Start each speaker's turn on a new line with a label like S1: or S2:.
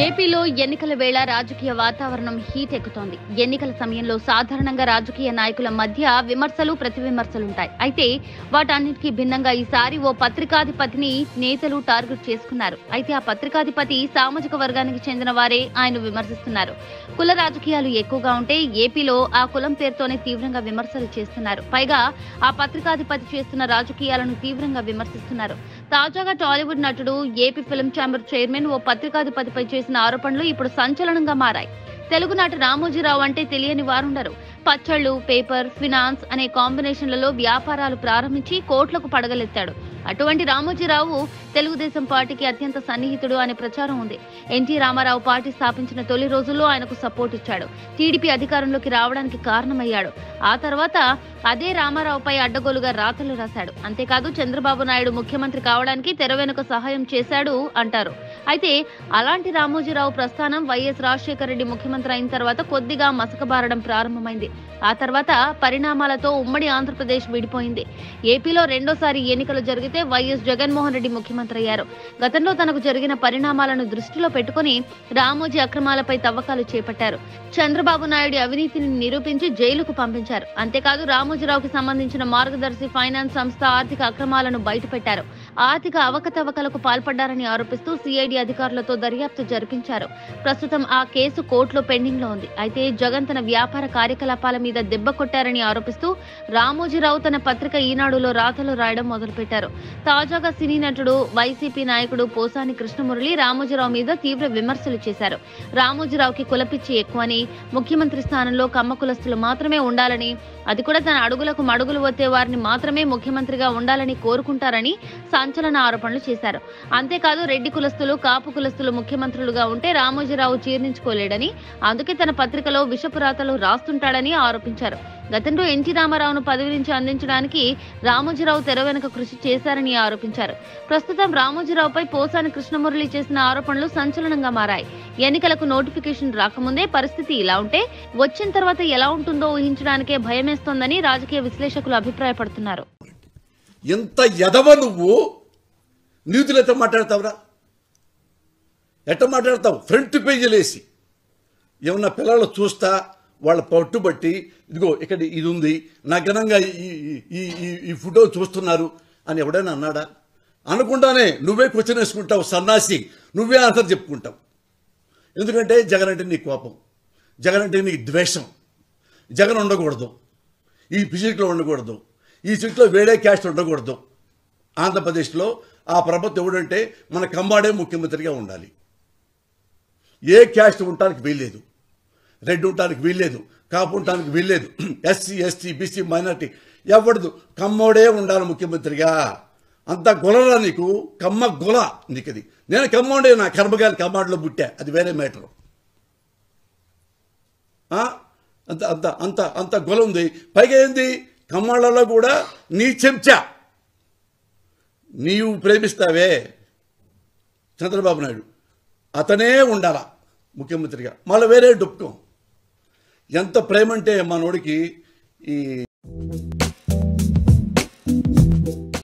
S1: ఏపీలో ఎన్నికల వేళ రాజకీయ వాతావరణం హీట్ ఎక్కుతోంది. ఎన్నికల సమయంలో సాధారణంగా రాజకీయ నాయకుల మధ్య విమర్శలు ప్రతివిమర్శలుంటాయి. అయితే వాటన్నిటికీ భిన్నంగా ఈసారి ఓ పత్రికాధిపతిని నేతలు టార్గెట్ చేసుకున్నారు. అయితే ఆ పత్రికాధిపతి సామాజిక వర్గానికి చెందిన వారే ఆయన విమర్శిస్తున్నారు. కుల రాజకీయాలు ఎక్కువగా ఉంటే ఏపీలో ఆ కులం పేరుతోనే తీవ్రంగా విమర్శలు చేస్తున్నారు. పైగా ఆ పత్రికాధిపతి చేస్తున్న రాజకీయాలను తీవ్రంగా విమర్శిస్తున్నారు. తాజాగా టాలీవుడ్ నటుడు, ఏపీ ఫిల్మ్ ఛాంబర్ చైర్మన్ ఓ పత్రికాధిపతిపై చేసిన ఆరోపణలు ఇప్పుడు సంచలనంగా మారాయి. తెలుగునాటి రామోజీరావు అంటే తెలియని వారుండరు. పచ్చళ్లు, పేపర్, ఫినాన్స్ అనే కాంబినేషన్లలో వ్యాపారాలు ప్రారంభించి కోట్లకు పడగలెత్తాడు. అటువంటి రామోజీరావు తెలుగుదేశం పార్టీకి అత్యంత సన్నిహితుడు అనే ప్రచారం ఉంది. ఎన్టీ రామారావు పార్టీ స్థాపించిన తొలి రోజుల్లో ఆయనకు సపోర్ట్ ఇచ్చాడు. టీడీపీ అధికారంలోకి రావడానికి కారణమయ్యాడు. ఆ తర్వాత అదే రామారావుపై అడ్డగోలుగా రాతలు రాశాడు. అంతేకాదు చంద్రబాబు నాయుడు ముఖ్యమంత్రి కావడానికి తెర వెనుక సహాయం చేశాడు అంటారు. అయితే అలాంటి రామోజీరావు ప్రస్థానం వైఎస్ రాజశేఖర రెడ్డి ముఖ్యమంత్రి అయిన తర్వాత కొద్దిగా మసకబారడం ప్రారంభమైంది. ఆ తర్వాత పరిణామాలతో ఉమ్మడి ఆంధ్రప్రదేశ్ విడిపోయింది. ఏపీలో రెండోసారి ఎన్నికలు జరిగితే వైఎస్ జగన్మోహన్ రెడ్డి ముఖ్యమంత్రి అయ్యారు. గతంలో తనకు జరిగిన పరిణామాలను దృష్టిలో పెట్టుకుని రామోజీ అక్రమాలపై తవ్వకాలు చేపట్టారు. చంద్రబాబు నాయుడు అవినీతిని నిరూపించి జైలుకు పంపించారు. అంతేకాదు రామోజీరావుకి సంబంధించిన మార్గదర్శి ఫైనాన్స్ సంస్థ ఆర్థిక అక్రమాలను బయటపెట్టారు. ఆర్థిక అవకతవకలకు పాల్పడ్డారని ఆరోపిస్తూ సిఐడి అధికారులతో దర్యాప్తు జరిపించారు. ప్రస్తుతం ఆ కేసు కోర్టులో పెండింగ్ లో ఉంది. అయితే జగన్ తన వ్యాపార కార్యకలాపాల మీద దెబ్బ కొట్టారని ఆరోపిస్తూ రామోజీరావు తన పత్రిక ఈనాడులో రాతలు రాయడం మొదలుపెట్టారు. తాజాగా సినీ నటుడు, వైసీపీ నాయకుడు పోసాని కృష్ణమురళి రామోజీరావు మీద తీవ్ర విమర్శలు చేశారు. రామోజీరావుకి కులపిచ్చి ఎక్కువని, ముఖ్యమంత్రి స్థానంలో కమ్మ కులస్తులు మాత్రమే ఉండాలని, అది కూడా తన అడుగులకు మడుగులు వచ్చే వారిని మాత్రమే ముఖ్యమంత్రిగా ఉండాలని కోరుకుంటారని సంచలన ఆరోపణలు చేశారు. అంతేకాదు రెడ్డి కులస్తులు, కాపు కులస్తులు ముఖ్యమంత్రులుగా ఉంటే రామోజీరావు జీర్ణించుకోలేడని, అందుకే తన పత్రికలో విషపురాతలు రాస్తుంటాడని ఆరోపించారు. గతంలో ఎన్టీ రామారావును పదవి నుంచి అందించడానికి రామోజీరావు తెర వెనుక కృషి చేశారని ఆరోపించారు. ప్రస్తుతం రామోజీరావుపై పోసాని కృష్ణమురళి చేసిన ఆరోపణలు సంచలనంగా మారాయి. ఎన్నికలకు నోటిఫికేషన్ రాకముందే పరిస్థితి ఇలా ఉంటే వచ్చిన తర్వాత ఎలా ఉంటుందో ఊహించడానికే భయమేస్తోందని రాజకీయ విశ్లేషకులు అభిప్రాయపడుతున్నారు.
S2: ఎంత ఎదవ నువ్వు నీతులు ఎట్ట మాట్లాడతావురా? ఎట్ట మాట్లాడతావు? ఫ్రంట్ పేజీలేసి ఏమన్నా పిల్లలు చూస్తా వాళ్ళ పట్టుబట్టి ఇదిగో ఇక్కడ ఇది ఉంది, నా ఘనంగా ఈ ఫోటో చూస్తున్నారు అని ఎవడైనా అన్నాడా? అనుకుంటానే నువ్వే క్వశ్చన్ వేసుకుంటావు. సన్నాసి నువ్వే ఆన్సర్ చెప్పుకుంటావు. ఎందుకంటే జగన్ అంటే నీ కోపం, జగన్ అంటే నీకు ద్వేషం. జగన్ ఉండకూడదు, ఈ సీట్లో ఉండకూడదు, ఈ సీట్లో వేరే క్యాస్ట్ ఉండకూడదు. ఆంధ్రప్రదేశ్లో ఆ ప్రభుత్వం ఎవడంటే మన కంబాడే ముఖ్యమంత్రిగా ఉండాలి. ఏ క్యాస్ట్ ఉండటానికి వీల్లేదు, రెడ్డి ఉండటానికి వీల్లేదు, కాపు ఉండటానికి వీల్లేదు, ఎస్సీ ఎస్టీ బీసీ మైనార్టీ ఎవడదు, కమ్మోడే ఉండాలి ముఖ్యమంత్రిగా. అంత గొలరా నీకు, కమ్మ గొల నీకు. అది నేను కమ్మోడే, నా కర్మగాలి కమ్మాడిలో పుట్టా, అది వేరే మ్యాటరు. అంత అంత అంత అంత గొల ఉంది. పైగా ఏంది, కమ్మాళ్ళలో కూడా నీ చెంచా నీవు ప్రేమిస్తావే చంద్రబాబు నాయుడు, అతనే ఉండాలా ముఖ్యమంత్రిగా, మళ్ళీ వేరే డుక్కం. ఎంత ప్రేమ అంటే మనోడికి ఈ